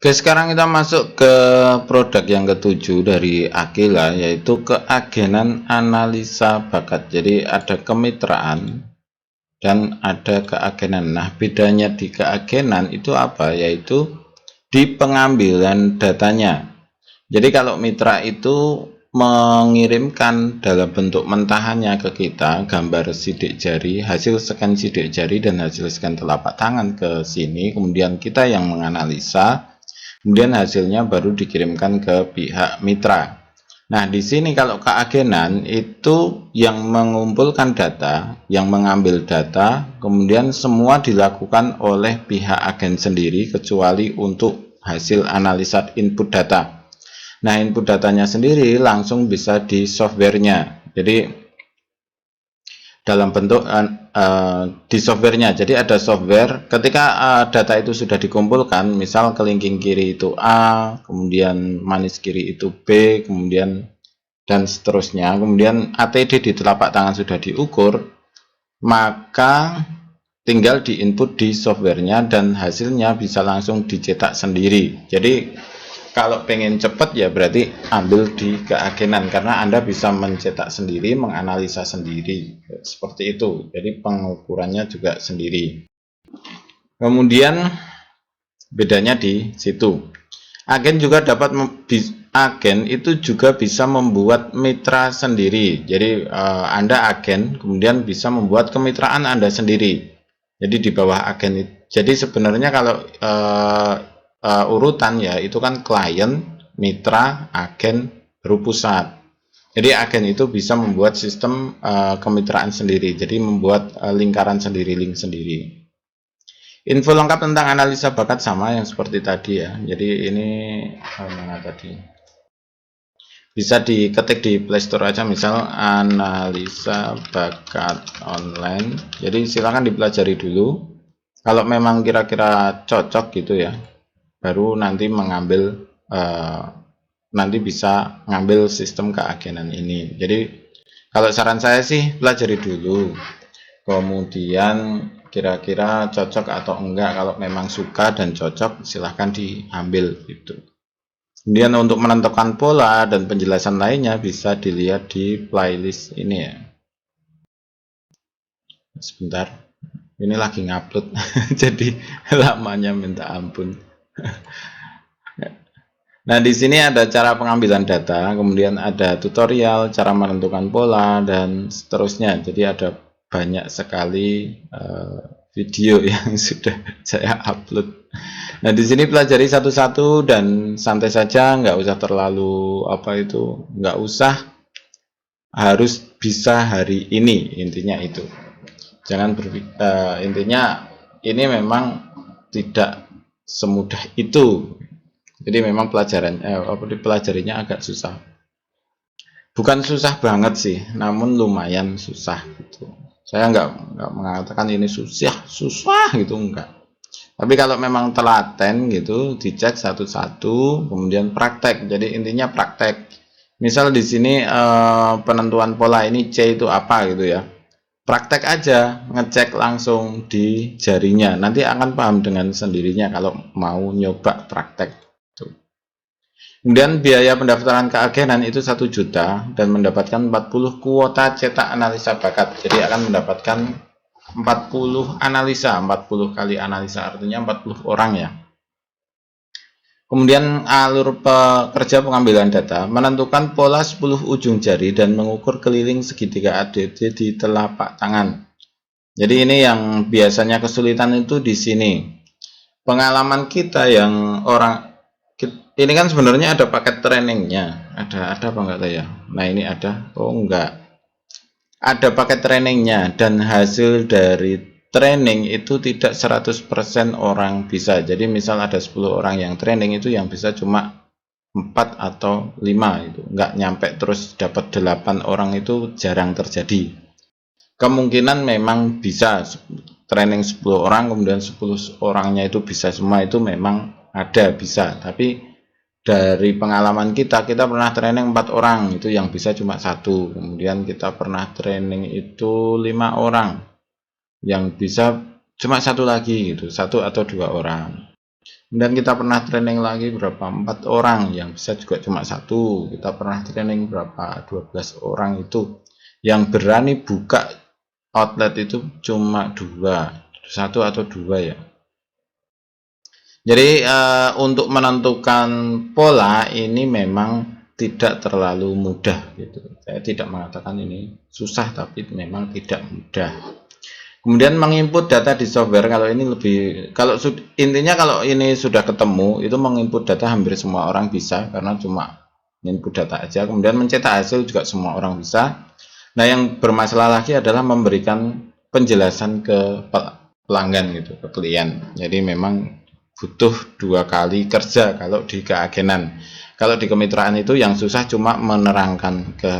Oke, sekarang kita masuk ke produk yang ketujuh dari Aquila, yaitu keagenan analisa bakat. Jadi ada kemitraan dan ada keagenan. Nah, bedanya di keagenan itu apa? Yaitu di pengambilan datanya. Jadi kalau mitra itu mengirimkan dalam bentuk mentahannya ke kita, gambar sidik jari, hasil scan sidik jari dan hasil scan telapak tangan ke sini, kemudian kita yang menganalisa, kemudian hasilnya baru dikirimkan ke pihak mitra. Nah, di sini kalau keagenan itu yang mengumpulkan data, yang mengambil data, kemudian semua dilakukan oleh pihak agen sendiri kecuali untuk hasil analisa input data. Nah, input datanya sendiri langsung bisa di softwarenya. Jadi dalam bentuk di softwarenya. Jadi ada software ketika data itu sudah dikumpulkan, misal kelingking kiri itu A, kemudian manis kiri itu B, kemudian dan seterusnya. Kemudian ATD di telapak tangan sudah diukur, maka tinggal diinput di softwarenya dan hasilnya bisa langsung dicetak sendiri. Jadi kalau pengen cepat ya berarti ambil di keagenan, karena Anda bisa mencetak sendiri, menganalisa sendiri, seperti itu. Jadi pengukurannya juga sendiri. Kemudian bedanya di situ. Agen juga dapat agen itu juga bisa membuat mitra sendiri. Jadi Anda agen kemudian bisa membuat kemitraan Anda sendiri. Jadi di bawah agen itu. Jadi sebenarnya kalau urutan ya itu kan klien, mitra, agen, baru pusat. Jadi agen itu bisa membuat sistem kemitraan sendiri. Jadi membuat lingkaran sendiri, link sendiri. Info lengkap tentang analisa bakat sama yang seperti tadi ya. Jadi ini mana tadi? Bisa diketik di Playstore aja, misal analisa bakat online. Jadi silakan dipelajari dulu. Kalau memang kira-kira cocok gitu ya, baru nanti mengambil nanti bisa ngambil sistem keagenan ini. Jadi kalau saran saya sih pelajari dulu, kemudian kira-kira cocok atau enggak. Kalau memang suka dan cocok silahkan diambil gitu. Kemudian untuk menentukan pola dan penjelasan lainnya bisa dilihat di playlist ini ya. Sebentar, ini lagi ngupload jadi lamanya minta ampun. Nah, di sini ada cara pengambilan data, kemudian ada tutorial, cara menentukan pola, dan seterusnya. Jadi ada banyak sekali video yang sudah saya upload. Nah, di sini pelajari satu-satu dan santai saja, nggak usah terlalu nggak usah harus bisa hari ini, intinya itu. Jangan intinya ini memang tidak semudah itu. Jadi memang pelajarinya agak susah. Bukan susah banget sih, namun lumayan susah gitu. Saya nggak mengatakan ini susah gitu, enggak. Tapi kalau memang telaten gitu, dicek satu-satu, kemudian praktek. Jadi intinya praktek. Misal di sini penentuan pola ini C itu apa gitu ya. Praktek aja, ngecek langsung di jarinya. Nanti akan paham dengan sendirinya kalau mau nyoba praktek. Kemudian biaya pendaftaran keagenan itu 1 juta dan mendapatkan 40 kuota cetak analisa bakat. Jadi akan mendapatkan 40 analisa, 40 kali analisa, artinya 40 orang ya. Kemudian alur pekerja pengambilan data, menentukan pola 10 ujung jari dan mengukur keliling segitiga ADD di telapak tangan. Jadi ini yang biasanya kesulitan itu di sini. Pengalaman kita yang ini kan sebenarnya ada paket trainingnya. Ada apa enggak ya? Nah, ini ada. Oh, enggak. Ada paket trainingnya dan hasil dari training itu tidak 100% orang bisa. Jadi misal ada 10 orang yang training, itu yang bisa cuma 4 atau 5 itu. Enggak nyampe terus dapat 8 orang, itu jarang terjadi. Kemungkinan memang bisa training 10 orang kemudian 10 orangnya itu bisa semua, itu memang ada, bisa. Tapi dari pengalaman kita pernah training 4 orang, itu yang bisa cuma 1. Kemudian kita pernah training itu 5 orang, yang bisa cuma 1 lagi gitu, 1 atau 2 orang. Kemudian kita pernah training lagi berapa 4 orang, yang bisa juga cuma satu. Kita pernah training berapa 12 orang itu, yang berani buka outlet itu cuma 1 atau 2 ya. Jadi untuk menentukan pola ini memang tidak terlalu mudah gitu. Saya tidak mengatakan ini susah, tapi memang tidak mudah. Kemudian menginput data di software, kalau ini lebih, intinya kalau ini sudah ketemu, itu menginput data hampir semua orang bisa, karena cuma input data aja. Kemudian mencetak hasil juga semua orang bisa. Nah, yang bermasalah lagi adalah memberikan penjelasan ke pelanggan gitu, ke klien. Jadi memang butuh 2 kali kerja kalau di keagenan. Kalau di kemitraan itu yang susah cuma menerangkan ke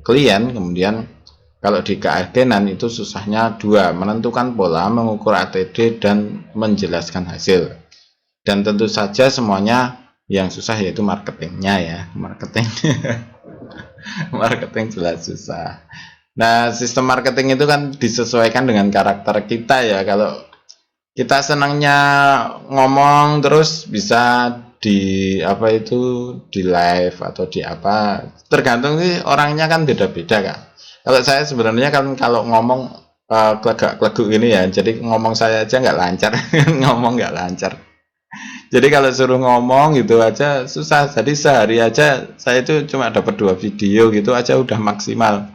klien, kemudian kalau di keagenan itu susahnya 2, menentukan pola, mengukur ATD, dan menjelaskan hasil. Dan tentu saja semuanya yang susah yaitu marketingnya ya, marketing jelas susah. Nah, sistem marketing itu kan disesuaikan dengan karakter kita ya. Kalau kita senangnya ngomong terus bisa di di live atau di apa, tergantung sih orangnya kan beda-beda kan. Kalau saya sebenarnya kan kalau ngomong klegak-kleguk ini ya, jadi ngomong saya aja nggak lancar. Ngomong nggak lancar, jadi kalau suruh ngomong gitu aja susah. Jadi sehari aja saya itu cuma dapat 2 video gitu aja udah maksimal.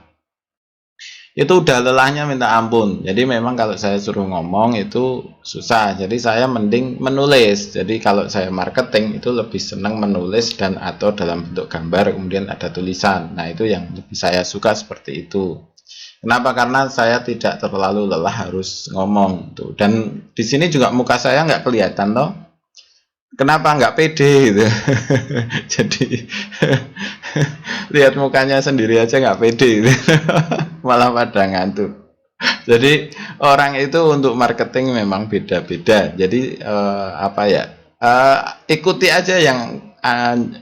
Itu udah lelahnya minta ampun. Jadi memang kalau saya suruh ngomong itu susah. Jadi saya mending menulis. Jadi kalau saya marketing itu lebih senang menulis dan atau dalam bentuk gambar kemudian ada tulisan. Nah, itu yang lebih saya suka seperti itu. Kenapa? Karena saya tidak terlalu lelah harus ngomong tuh. Dan di sini juga muka saya nggak kelihatan toh. Kenapa nggak pede gitu. Jadi lihat mukanya sendiri aja nggak pede gitu. Malah pada ngantuk. Jadi orang itu untuk marketing memang beda-beda. Jadi ikuti aja yang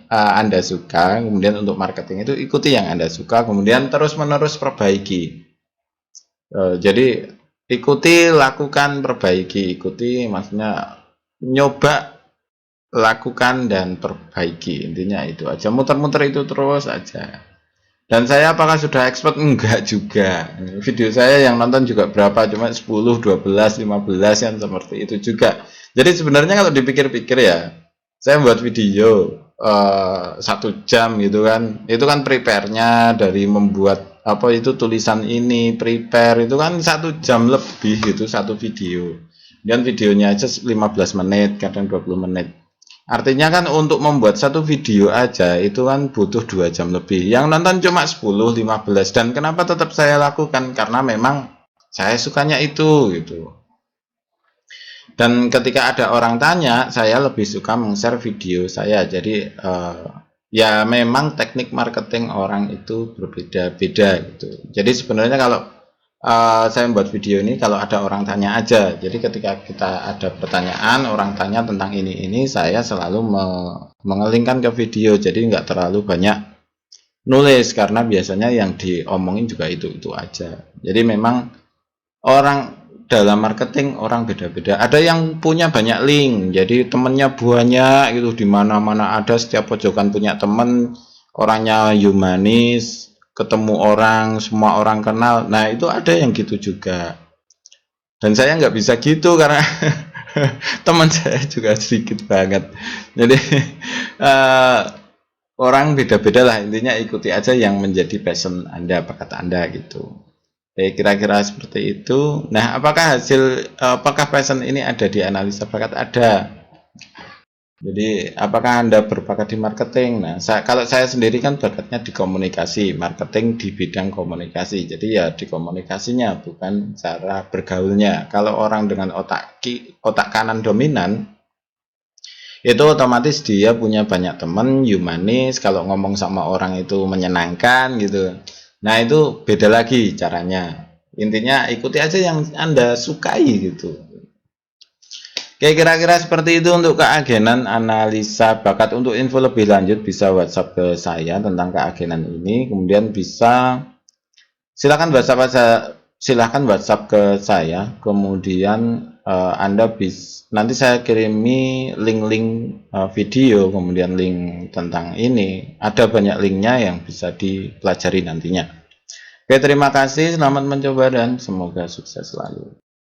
Anda suka. Kemudian untuk marketing itu ikuti yang Anda suka, kemudian terus-menerus perbaiki. Jadi ikuti, lakukan, perbaiki. Ikuti maksudnya nyoba, lakukan, dan perbaiki. Intinya itu aja, muter-muter itu terus aja. Dan saya apakah sudah expert? Enggak juga. Video saya yang nonton juga berapa, cuma 10, 12, 15 yang seperti itu juga. Jadi sebenarnya kalau dipikir-pikir ya, saya buat video 1 jam gitu kan, itu kan prepare-nya dari membuat tulisan ini, prepare itu kan 1 jam lebih gitu, satu video. Dan videonya aja 15 menit, kadang 20 menit. Artinya kan untuk membuat satu video aja itu kan butuh 2 jam lebih. Yang nonton cuma 10, 15. Dan kenapa tetap saya lakukan? Karena memang saya sukanya itu gitu. Dan ketika ada orang tanya, saya lebih suka meng-share video saya. Jadi ya memang teknik marketing orang itu berbeda-beda gitu. Jadi sebenarnya kalau saya membuat video ini kalau ada orang tanya aja. Jadi ketika kita ada pertanyaan, orang tanya tentang ini, saya selalu mengelingkan ke video. Jadi nggak terlalu banyak nulis, karena biasanya yang diomongin juga itu aja. Jadi memang orang dalam marketing orang beda-beda. Ada yang punya banyak link, jadi temennya banyak gitu, di mana-mana ada, setiap pojokan punya temen, orangnya humanis, ketemu orang, semua orang kenal. Nah, itu ada yang gitu juga. Dan saya nggak bisa gitu karena teman saya juga sedikit banget. Jadi orang beda-beda lah, intinya ikuti aja yang menjadi passion Anda, bakat Anda gitu. Kira-kira seperti itu. Nah, apakah passion ini ada di analisa bakat? Ada. Jadi apakah Anda berbakat di marketing? Nah, kalau saya sendiri kan bakatnya di komunikasi, marketing di bidang komunikasi. Jadi ya di komunikasinya, bukan cara bergaulnya. Kalau orang dengan otak kanan dominan, itu otomatis dia punya banyak teman, humanis, kalau ngomong sama orang itu menyenangkan gitu. Nah, itu beda lagi caranya. Intinya ikuti aja yang Anda sukai gitu. Oke, kira-kira seperti itu untuk keagenan analisa bakat. Untuk info lebih lanjut bisa WhatsApp ke saya tentang keagenan ini. Kemudian silakan WhatsApp ke saya. Kemudian nanti saya kirimi link-link video, kemudian link tentang ini. Ada banyak linknya yang bisa dipelajari nantinya. Oke, terima kasih, selamat mencoba dan semoga sukses selalu.